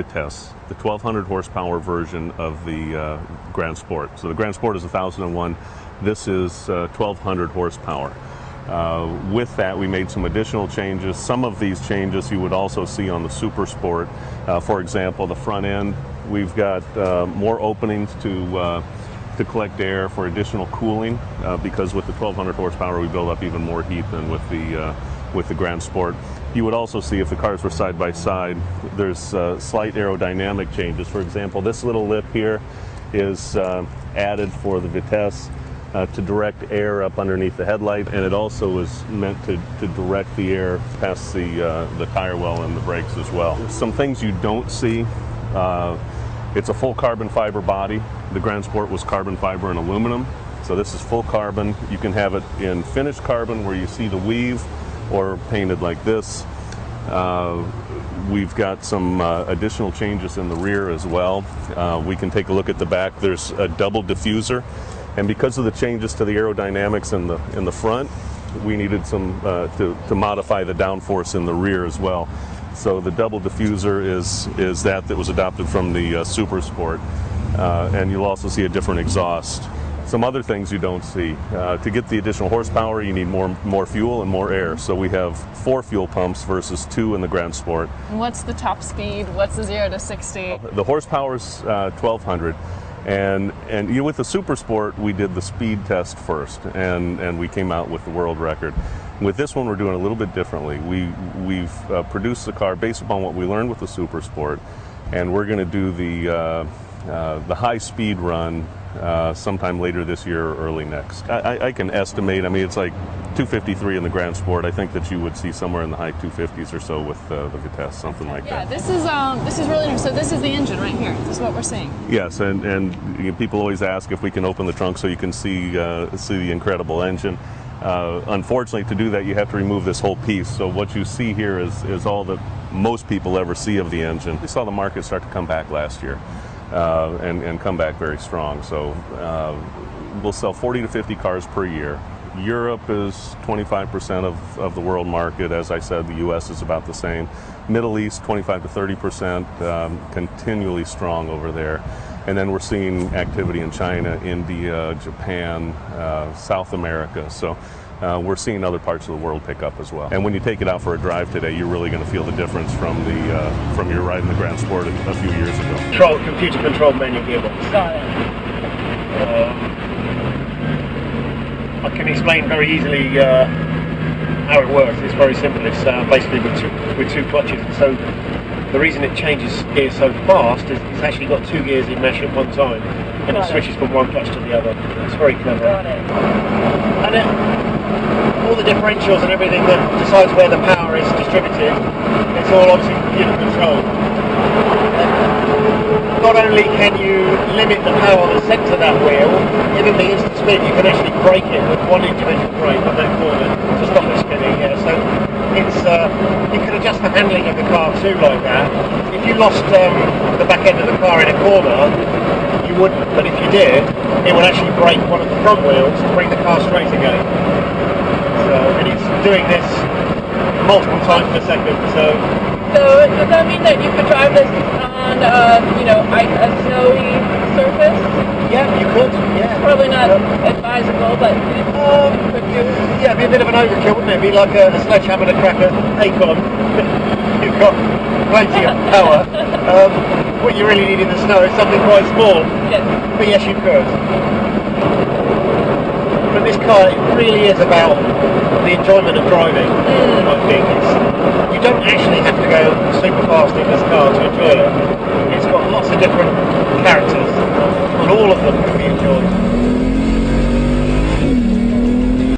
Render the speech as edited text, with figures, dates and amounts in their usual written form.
Vitesse, the 1200 horsepower version of the Grand Sport. So the Grand Sport is 1001. This is 1200 horsepower. With that, we made some additional changes. Some of these changes you would also see on the Super Sport. For example, the front end, we've got more openings to collect air for additional cooling, because with the 1200 horsepower we build up even more heat than with the Grand Sport. You would also see, if the cars were side by side, there's slight aerodynamic changes. For example, this little lip here is added for the Vitesse to direct air up underneath the headlight, and it also is meant to direct the air past the tire well and the brakes as well. Some things you don't see. It's a full carbon fiber body. The Grand Sport was carbon fiber and aluminum, so this is full carbon. You can have it in finished carbon where you see the weave, or painted like this. We've got some additional changes in the rear as well. We can take a look at the back. There's a double diffuser, and because of the changes to the aerodynamics in the front, we needed some to modify the downforce in the rear as well. So the double diffuser is that was adopted from the Super Sport, and you'll also see a different exhaust. Some other things you don't see. To get the additional horsepower, you need more fuel and more air. So we have 4 fuel pumps versus 2 in the Grand Sport. And what's the top speed? What's the 0 to 60? The horsepower is 1200. And with the Super Sport, we did the speed test first, and we came out with the world record. With this one, we're doing a little bit differently. We've produced the car based upon what we learned with the Super Sport, and we're going to do the high speed run sometime later this year or early next. I can estimate, I mean, it's like 253 in the Grand Sport. I think that you would see somewhere in the high 250s or so with the Vitesse, something like that. Yeah, this is really interesting. So this is the engine right here. This is what we're seeing. Yes, and people always ask if we can open the trunk so you can see the incredible engine. Unfortunately, to do that, you have to remove this whole piece. So what you see here is all that most people ever see of the engine. We saw the market start to come back last year. And come back very strong. So we'll sell 40 to 50 cars per year. Europe is 25% of the world market. As I said, the US is about the same. Middle East, 25 to 30%, continually strong over there. And then we're seeing activity in China, India, Japan, South America. So we're seeing other parts of the world pick up as well. And when you take it out for a drive today, you're really going to feel the difference from your ride in the Grand Sport a few years ago. Computer-controlled manual gearbox. Got it. I can explain very easily how it works. It's very simple. It's basically with two clutches. So the reason it changes gears so fast is it's actually got 2 gears in mesh at one time, and it switches from one clutch to the other. It's very clever. Got it. And all the differentials and everything that decides where the power is distributed, it's all obviously computer controlled. Not only can you limit the power that's sent to that wheel, given the instant spin, you can actually brake it with one individual brake on that corner to stop it spinning. Yeah, so it's you can adjust the handling of the car too like that. If you lost the back end of the car in a corner, you wouldn't, but if you did, it would actually brake one of the front wheels to bring the car straight again. So, and it's doing this multiple times per second. So does that mean that you could drive this on a snowy surface? yeah, you could. Yeah, It's probably not advisable, but could you? Yeah, it'd be a bit of an overkill, wouldn't it? It'd be like a sledgehammer to crack an acorn. You've got plenty of power. What you really need in the snow is something quite small. Yes. But yes, you could. But this car, it really is about the enjoyment of driving, I think. You don't actually have to go super fast in this car to enjoy it. It's got lots of different characters, and all of them can be enjoyed.